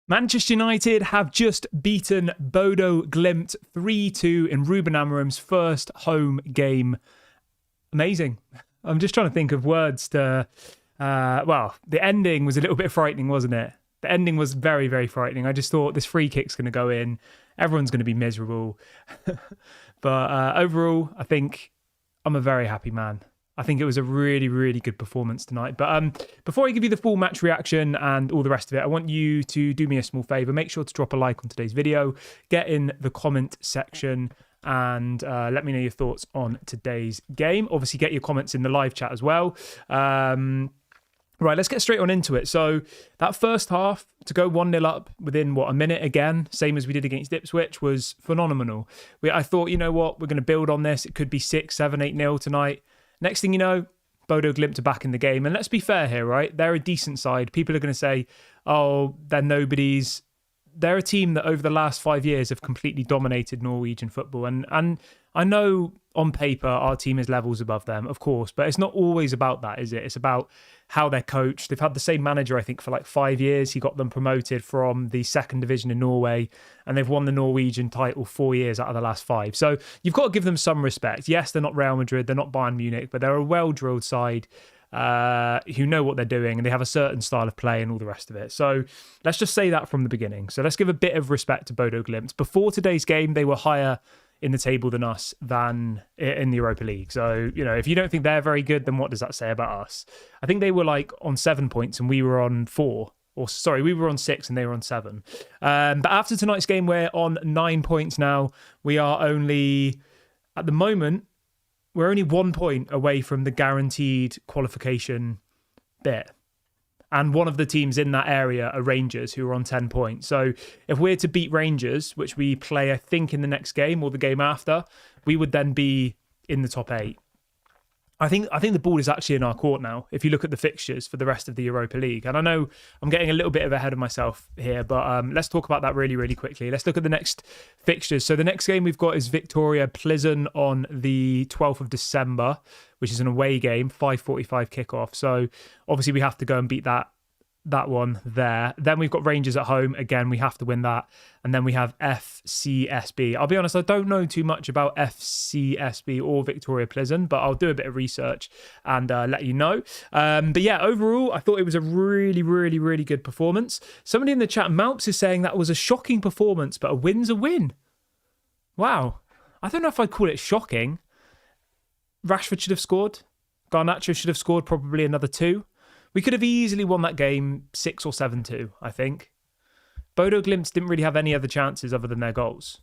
Manchester United have just beaten Bodø Glimt 3-2 in Ruben Amorim's first home game. Amazing. I'm just trying to think of words to... the ending was a little bit frightening, wasn't it? The ending was very, very frightening. I just thought this free kick's going to go in. Everyone's going to be miserable. But overall, I think I'm a very happy man. I think it was a really, really good performance tonight. But before I give you the full match reaction and all the rest of it, I want you to do me a small favour. Make sure to drop a like on today's video. Get in the comment section and let me know your thoughts on today's game. Obviously, get your comments in the live chat as well. Right, let's get straight on into it. So that first half, to go 1-0 up within, a minute again, same as we did against Ipswich, was phenomenal. I thought, you know what, we're going to build on this. It could be 6, 7, 8-0 tonight. Next thing you know, Bodø Glimt are back in the game. And let's be fair here, right? They're a decent side. People are going to say, oh, they're nobodies. They're a team that over the last 5 years have completely dominated Norwegian football. And I know on paper our team is levels above them, of course, but it's not always about that, is it? It's about how they're coached. They've had the same manager, I think, for like 5 years. He got them promoted from the second division in Norway, and they've won the Norwegian title 4 years out of the last 5. So you've got to give them some respect. Yes, they're not Real Madrid, they're not Bayern Munich, but they're a well-drilled side who know what they're doing, and they have a certain style of play and all the rest of it. So let's just say that from the beginning. So let's give a bit of respect to Bodø Glimt. Before today's game, they were higher in the table than us than in the Europa League. So, you know, if you don't think they're very good, then what does that say about us? I think they were like on 7 points and we were on 4. Or sorry, we were on 6 and they were on 7. But after tonight's game, we're on 9 points now. We are only, at the moment, we're only 1 point away from the guaranteed qualification bit. And one of the teams in that area are Rangers, who are on 10 points. So if we're to beat Rangers, which we play, I think, in the next game or the game after, we would then be in the top 8. I think the ball is actually in our court now, if you look at the fixtures for the rest of the Europa League. And I know I'm getting a little bit ahead of myself here, but let's talk about that really, really quickly. Let's look at the next fixtures. So the next game we've got is Victoria Pleasant on the 12th of December, which is an away game, 5:45 kickoff. So obviously we have to go and beat that one there. Then we've got Rangers at home. Again, we have to win that. And then we have FCSB. I'll be honest, I don't know too much about FCSB or Victoria Pleasant, but I'll do a bit of research and let you know. But yeah, overall, I thought it was a really, really, really good performance. Somebody in the chat, Malps, is saying that was a shocking performance, but a win's a win. Wow. I don't know if I'd call it shocking. Rashford should have scored. Garnacho should have scored probably another 2. We could have easily won that game 6 or 7-2, I think. Bodø Glimt didn't really have any other chances other than their goals,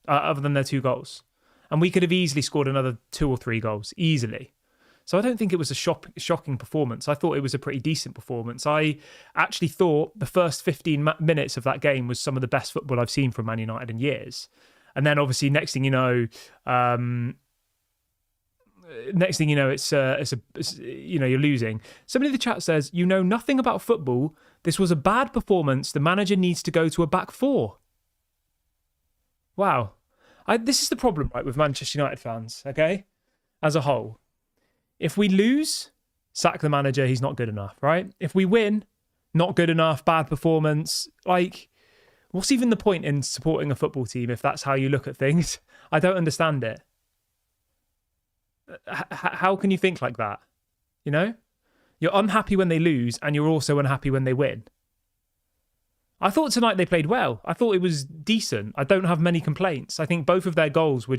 other than their 2 goals. And we could have easily scored another 2 or 3 goals, easily. So I don't think it was a shocking performance. I thought it was a pretty decent performance. I actually thought the first 15 minutes of that game was some of the best football I've seen from Man United in years. And then obviously next thing you know, it's you're losing. Somebody in the chat says, you know nothing about football. This was a bad performance. The manager needs to go to a back 4. Wow. This is the problem, right, with Manchester United fans, okay? As a whole. If we lose, sack the manager, he's not good enough, right? If we win, not good enough, bad performance. Like, what's even the point in supporting a football team if that's how you look at things? I don't understand it. How can you think like that? You know? You're unhappy when they lose and you're also unhappy when they win. I thought tonight they played well. I thought it was decent. I don't have many complaints. I think both of their goals were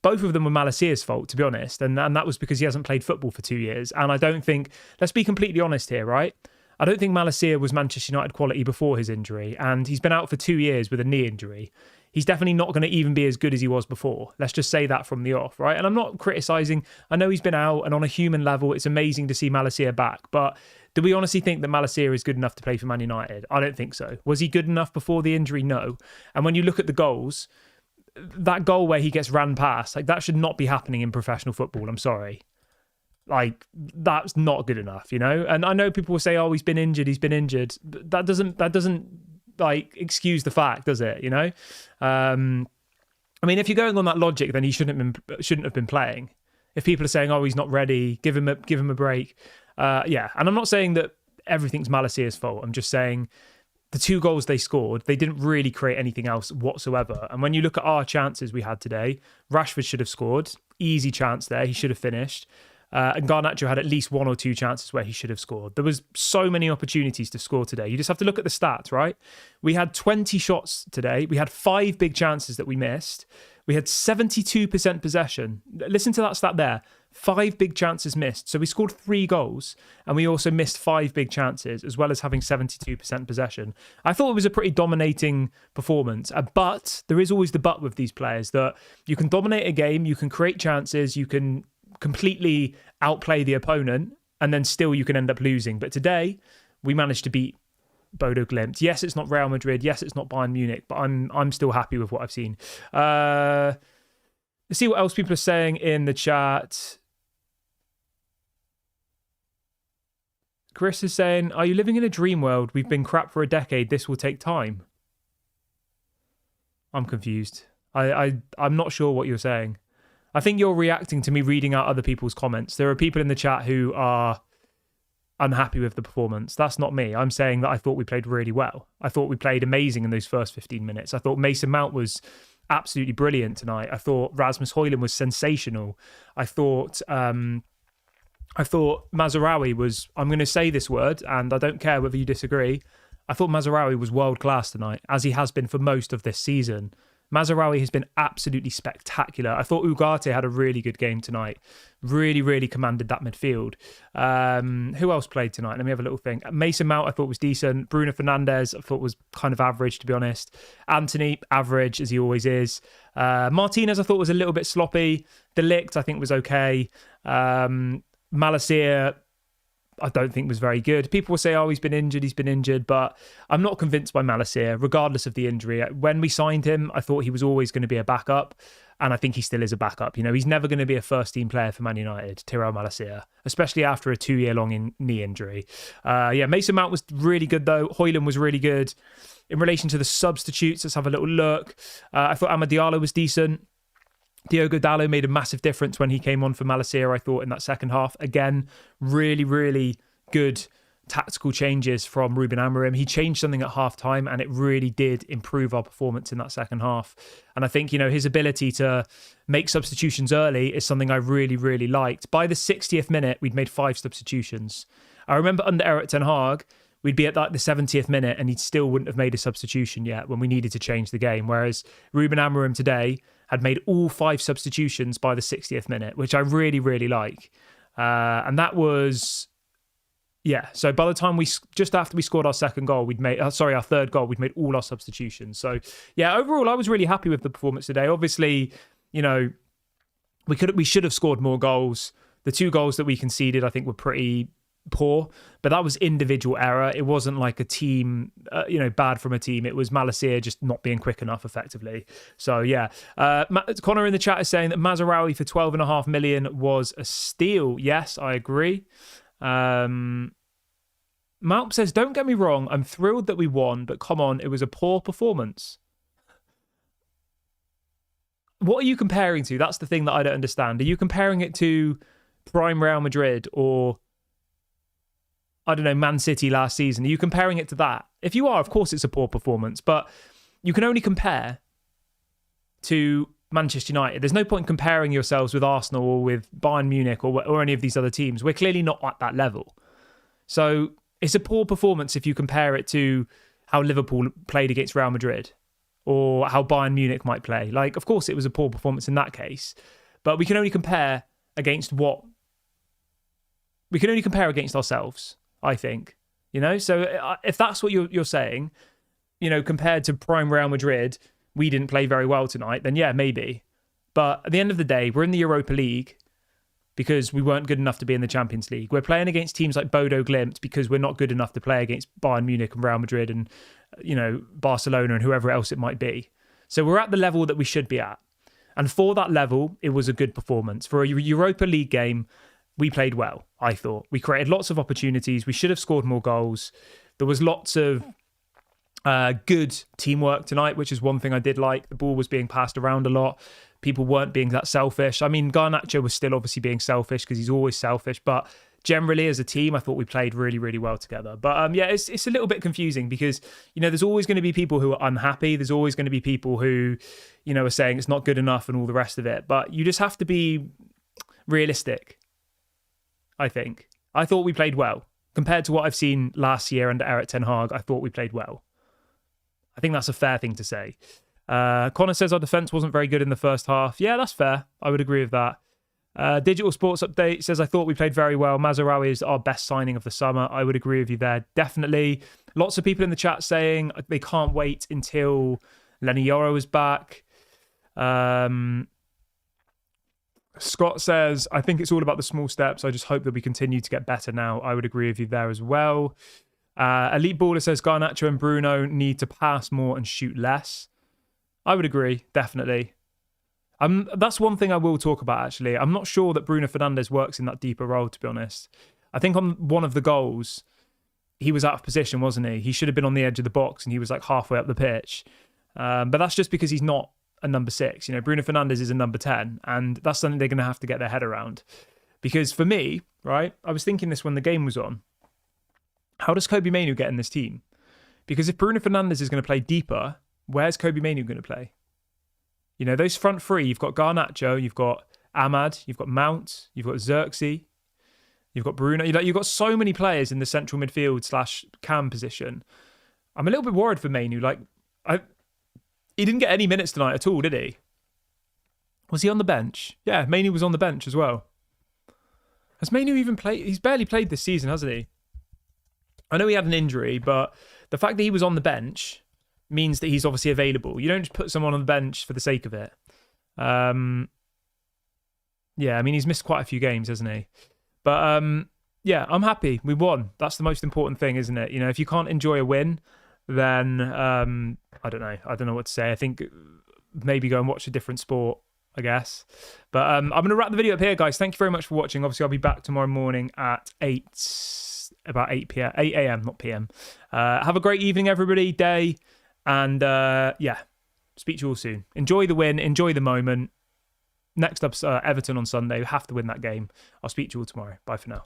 both of them were Malacia's fault, to be honest. And that was because he hasn't played football for 2 years. And I don't think, let's be completely honest here, right? I don't think Malacia was Manchester United quality before his injury. And he's been out for 2 years with a knee injury. He's definitely not going to even be as good as he was before. Let's just say that from the off, right? And I'm not criticising. I know he's been out, and on a human level, it's amazing to see Malacia back. But do we honestly think that Malacia is good enough to play for Man United? I don't think so. Was he good enough before the injury? No. And when you look at the goals, that goal where he gets ran past, like that should not be happening in professional football. I'm sorry. Like, that's not good enough, you know? And I know people will say, oh, he's been injured. That doesn't like excuse the fact, does it? You know, I mean, if you're going on that logic, then he shouldn't have been playing. If people are saying, "Oh, he's not ready," give him a break. Yeah, and I'm not saying that everything's Malacia's fault. I'm just saying the 2 goals they scored, they didn't really create anything else whatsoever. And when you look at our chances we had today, Rashford should have scored. Easy chance there. He should have finished. And Garnacho had at least 1 or 2 chances where he should have scored. There was so many opportunities to score today. You just have to look at the stats, right? We had 20 shots today. We had 5 big chances that we missed. We had 72% possession. Listen to that stat there. 5 big chances missed. So we scored 3 goals and we also missed 5 big chances as well as having 72% possession. I thought it was a pretty dominating performance. But there is always the but with these players, that you can dominate a game, you can create chances, you can completely outplay the opponent, and then still you can end up losing. But today we managed to beat Bodø Glimt. Yes, it's not Real Madrid. Yes, it's not Bayern Munich, but I'm still happy with what I've seen. Let's see what else people are saying in the chat. Chris is saying, are you living in a dream world? We've been crap for a decade. This will take time. I'm confused. I'm not sure what you're saying. I think you're reacting to me reading out other people's comments. There are people in the chat who are unhappy with the performance. That's not me. I'm saying that I thought we played really well. I thought we played amazing in those first 15 minutes. I thought Mason Mount was absolutely brilliant tonight. I thought Rasmus Højlund was sensational. I thought Mazraoui was, I'm going to say this word, and I don't care whether you disagree. I thought Mazraoui was world class tonight, as he has been for most of this season. Mazraoui has been absolutely spectacular. I thought Ugarte had a really good game tonight. Really, really commanded that midfield. Who else played tonight? Let me have a little think. Mason Mount I thought was decent. Bruno Fernandes I thought was kind of average, to be honest. Anthony, average, as he always is. Martinez I thought was a little bit sloppy. De Ligt I think was okay. Malacia I don't think was very good. People will say, oh, he's been injured, but I'm not convinced by Malacia, regardless of the injury. When we signed him, I thought he was always going to be a backup, and I think he still is a backup. You know, he's never going to be a first-team player for Man United, Tyrell Malacia, especially after a 2-year-long knee injury. Mason Mount was really good, though. Højlund was really good. In relation to the substitutes, let's have a little look. I thought Amad Diallo was decent. Diogo Dalot made a massive difference when he came on for Malacia, I thought, in that second half. Again, really, really good tactical changes from Ruben Amorim. He changed something at half-time, and it really did improve our performance in that second half. And I think, you know, his ability to make substitutions early is something I really, really liked. By the 60th minute, we'd made 5 substitutions. I remember under Erik ten Hag, we'd be at like the 70th minute and he still wouldn't have made a substitution yet when we needed to change the game. Whereas Ruben Amorim today had made all 5 substitutions by the 60th minute, which I really, really like. And that was, so by the time just after we scored our second goal, our third goal, we'd made all our substitutions. So yeah, overall, I was really happy with the performance today. Obviously, you know, we should have scored more goals. The 2 goals that we conceded, I think, were pretty poor, but that was individual error. It wasn't like a team, bad from a team. It was Malacia just not being quick enough, effectively. So yeah, Connor in the chat is saying that Mazraoui for 12.5 million was a steal. Yes, I agree. Malp says, don't get me wrong, I'm thrilled that we won, but come on, it was a poor performance. What are you comparing to? That's the thing that I don't understand. Are you comparing it to prime Real Madrid or, I don't know, Man City last season? Are you comparing it to that? If you are, of course it's a poor performance, but you can only compare to Manchester United. There's no point comparing yourselves with Arsenal or with Bayern Munich or any of these other teams. We're clearly not at that level. So it's a poor performance if you compare it to how Liverpool played against Real Madrid or how Bayern Munich might play. Like, of course it was a poor performance in that case, but we can only compare against ourselves, I think, you know? So if that's what you're saying, you know, compared to prime Real Madrid, we didn't play very well tonight, then yeah, maybe. But at the end of the day, we're in the Europa League because we weren't good enough to be in the Champions League. We're playing against teams like Bodø Glimt because we're not good enough to play against Bayern Munich and Real Madrid and, you know, Barcelona and whoever else it might be. So we're at the level that we should be at. And for that level, it was a good performance. For a Europa League game, we played well, I thought. We created lots of opportunities. We should have scored more goals. There was lots of good teamwork tonight, which is one thing I did like. The ball was being passed around a lot. People weren't being that selfish. I mean, Garnacho was still obviously being selfish because he's always selfish, but generally as a team, I thought we played really, really well together. But yeah, it's a little bit confusing because, there's always going to be people who are unhappy. There's always going to be people who, are saying it's not good enough and all the rest of it. But you just have to be realistic, I think. I thought we played well. Compared to what I've seen last year under Erik ten Hag, I thought we played well. I think that's a fair thing to say. Connor says our defence wasn't very good in the first half. Yeah, that's fair. I would agree with that. Digital Sports Update says, I thought we played very well. Mazraoui is our best signing of the summer. I would agree with you there. Definitely. Lots of people in the chat saying they can't wait until Lenny Yoro is back. Scott says, I think it's all about the small steps. I just hope that we continue to get better now. I would agree with you there as well. Elite Baller says, Garnacho and Bruno need to pass more and shoot less. I would agree, definitely. That's one thing I will talk about, actually. I'm not sure that Bruno Fernandes works in that deeper role, to be honest. I think on one of the goals, he was out of position, wasn't he? He should have been on the edge of the box and he was like halfway up the pitch. But that's just because he's not a number 6. Bruno Fernandes is a number 10, and that's something they're going to have to get their head around. Because for me, right, I was thinking this when the game was on. How does Kobbie Mainoo get in this team? Because if Bruno Fernandes is going to play deeper, where's Kobbie Mainoo going to play? Those front three, you've got Garnacho, you've got Ahmad, you've got Mount, you've got Xerxes, you've got Bruno. You've got so many players in the central midfield / cam position. I'm a little bit worried for Mainoo. He didn't get any minutes tonight at all, did he? Was he on the bench? Yeah, Mainoo was on the bench as well. Has Mainoo even played? He's barely played this season, hasn't he? I know he had an injury, but the fact that he was on the bench means that he's obviously available. You don't just put someone on the bench for the sake of it. Yeah, he's missed quite a few games, hasn't he? But yeah, I'm happy. We won. That's the most important thing, isn't it? If you can't enjoy a win, then I don't know. I don't know what to say. I think maybe go and watch a different sport, I guess. But I'm going to wrap the video up here, guys. Thank you very much for watching. Obviously, I'll be back tomorrow morning at 8 a.m., not p.m. Have a great evening, everybody, day. And yeah, speak to you all soon. Enjoy the win. Enjoy the moment. Next up, Everton on Sunday. We have to win that game. I'll speak to you all tomorrow. Bye for now.